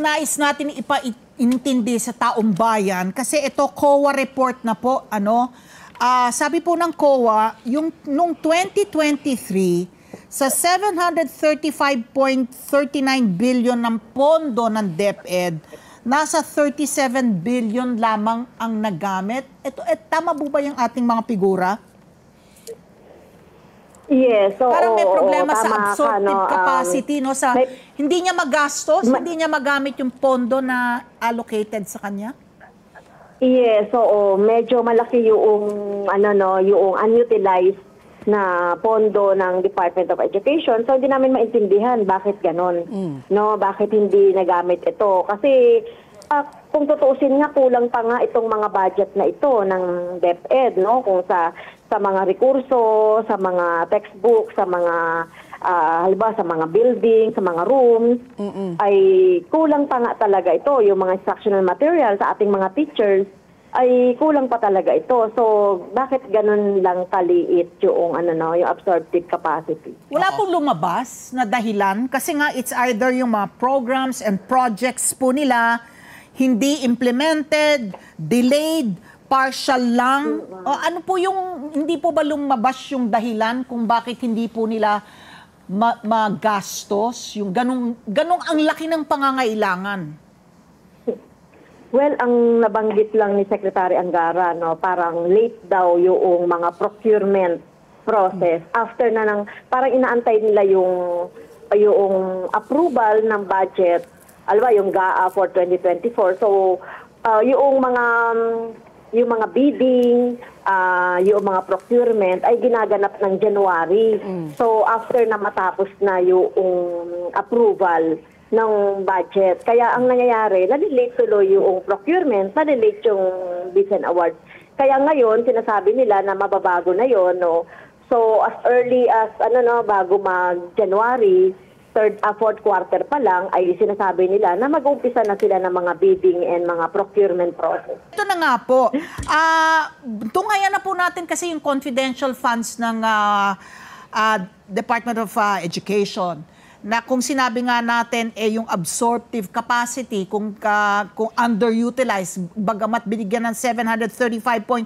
nais natin ipaintindi sa taong bayan kasi ito COA report na po, sabi po ng COA, yung nung 2023 sa 735.39 billion ng pondo ng DepEd, nasa 37 billion lamang ang nagamit. Tama po ba yung ating mga figura? Yes. So, parang may problema sa absorptive ka, capacity, no? Sa, hindi niya magastos, hindi niya magamit yung pondo na allocated sa kanya? Yes, so medyo malaki yung yung unutilized na pondo ng Department of Education. So hindi namin maintindihan bakit ganon. No, bakit hindi nagamit ito? Kasi kung tutuusin nga, kulang pa nga itong mga budget na ito ng DepEd, no? Kung sa mga rekurso, sa mga textbook, sa mga halimbawa sa mga building, sa mga rooms, ay kulang pa nga talaga ito. Yung mga instructional material sa ating mga teachers ay kulang pa talaga ito. So, bakit ganun lang kaliit yung yung absorptive capacity? Wala pong lumabas na dahilan kasi nga it's either yung mga programs and projects po nila hindi implemented, delayed, partial lang. Ano po yung, hindi po ba lumabas yung dahilan kung bakit hindi po nila magastos? Yung ganong ang laki ng pangangailangan. Well, ang nabanggit lang ni Secretary Angara, no, parang late daw yung mga procurement process. After na parang inaantay nila yung approval ng budget, yung GAA for 2024. So, yung mga bidding, yung mga procurement ay ginaganap ng January. So, after na matapos na yung approval ng budget. Kaya ang nangyayari, nalilate tuloy yung procurement, nalilate yung bids and awards. Kaya ngayon, sinasabi nila na mababago na yon, no? So, as early as, bago mag-January, fourth quarter pa lang, ay sinasabi nila na mag-umpisa na sila ng mga bidding and mga procurement process. Ito na nga po. Tungayan na po natin kasi yung confidential funds ng Department of Education. Na kung sinabi nga natin yung absorptive capacity, kung underutilized, bagamat binigyan ng 735.39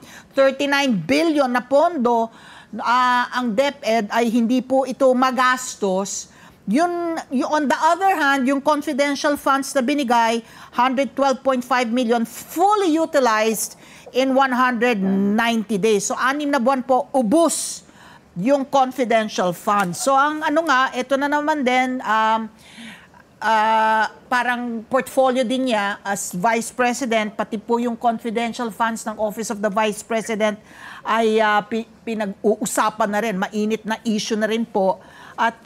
billion na pondo, ang DepEd ay hindi po ito magastos. Yung on the other hand, yung confidential funds na binigay, 112.5 million fully utilized in 190 days. So 6 na buwan po, ubos yung confidential funds. So ang ito na naman din, parang portfolio din niya as Vice President, pati po yung confidential funds ng Office of the Vice President ay pinag-uusapan na rin, mainit na issue na rin po. At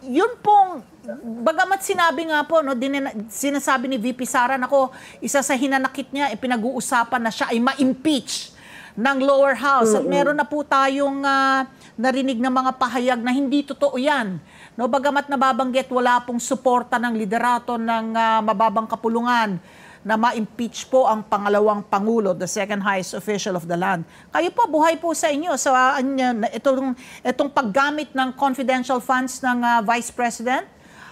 yun pong, bagamat sinabi nga po, sinasabi ni VP Sara, isa sa hinanakit niya, pinag-uusapan na siya ay ma-impeach ng lower house. At meron na po tayong narinig na mga pahayag na hindi totoo yan. No, bagamat nababanggit, wala pong suporta ng liderato ng mababang kapulungan na ma-impeach po ang pangalawang Pangulo, the second highest official of the land. Kayo po, buhay po sa inyo. So, itong paggamit ng confidential funds ng Vice President,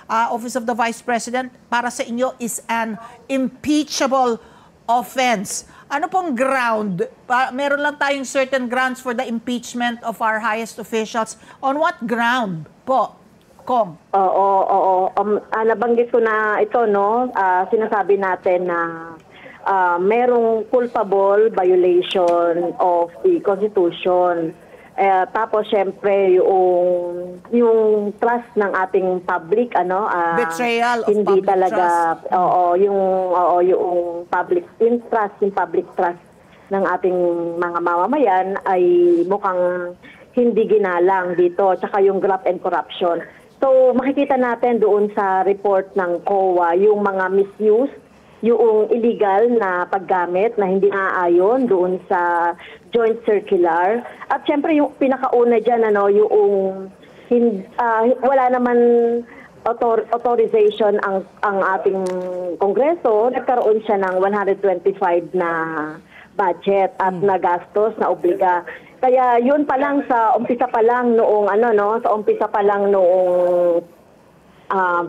Office of the Vice President, para sa inyo is an impeachable offense. Ano pong ground? Meron lang tayong certain grounds for the impeachment of our highest officials. On what ground po? Kong? Oo. Nabanggit ko na ito, no? Sinasabi natin na merong culpable violation of the Constitution. Tapos, syempre, yung trust ng ating public, betrayal of hindi public talaga, trust. yung public interest, yung public trust ng ating mga mamamayan ay mukhang hindi ginalang dito. Tsaka yung graft and corruption. So, makikita natin doon sa report ng COA yung mga misuse, yung illegal na paggamit na hindi naaayon doon sa joint circular. At syempre yung pinakauna dyan, wala naman authorization ang ating Kongreso. Nagkaroon siya ng 125 na budget at nagastos na obliga. Kaya yun pa lang sa umpisa pa lang noong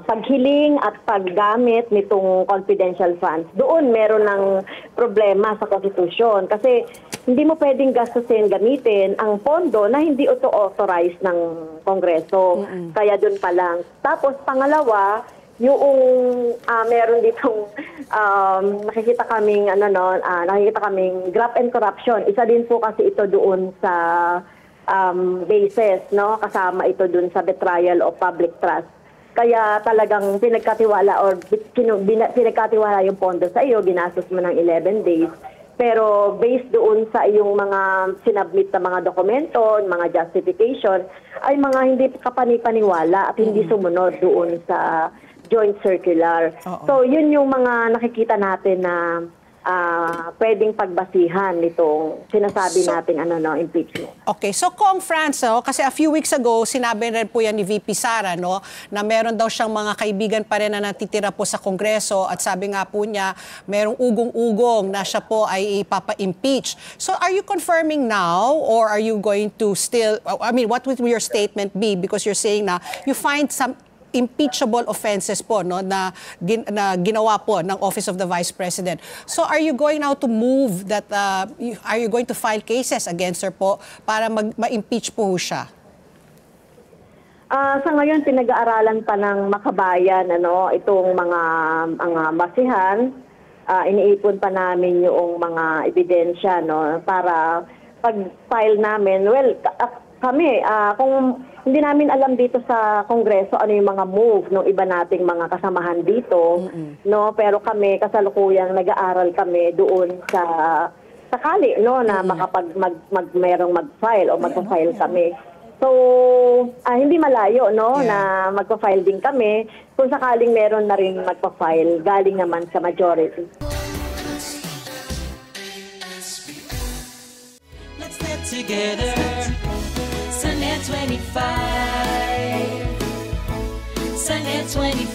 paghiling at paggamit nitong confidential funds. Doon meron ng problema sa Constitution kasi hindi mo pwedeng gastusin, gamitin ang pondo na hindi auto-authorize ng Kongreso. Kaya doon pa lang. Tapos pangalawa, yung meron ditong nakikita kaming graft and corruption. Isa din po kasi ito doon sa basis, no? Kasama ito doon sa betrayal of public trust. Kaya talagang pinagkatiwala or pinagkatiwala yung pondo sa iyo, ginastos mo ng 11 days. Pero based doon sa iyong mga sinubmit na mga dokumento, mga justification, ay mga hindi kapanipaniwala at hindi sumunod doon sa joint circular. So yun yung mga nakikita natin na pwedeng pagbasihan nitong sinasabi nating impeachment. Okay, so Kong France, kasi a few weeks ago, sinabi rin po yan ni VP Sara, no, na meron daw siyang mga kaibigan pa rin na natitira po sa Kongreso at sabi nga po niya, merong ugong-ugong na siya po ay ipapa-impeach. So are you confirming now or are you going to still, I mean, what would your statement be? Because you're saying na you find some impeachable offenses po, no, na ginawa po ng Office of the Vice President. So are you going now to move that, are you going to file cases against her po para ma-impeach po siya? Sa ngayon, pinag-aaralan pa ng makabayan itong mga basihan. Iniipon pa namin yung mga ebidensya para pag-file namin. Well, kami, kung hindi namin alam dito sa Kongreso ano yung mga move ng iba nating mga kasamahan dito, no, pero kami kasalukuyang nag-aaral kami doon sa sakali na merong mag-file o magpa-file kami. So, hindi malayo na magpa-file din kami kung sakaling meron na rin magpa-file galing naman sa majority. Let's get together. Sunnet 25. Sunnet 25.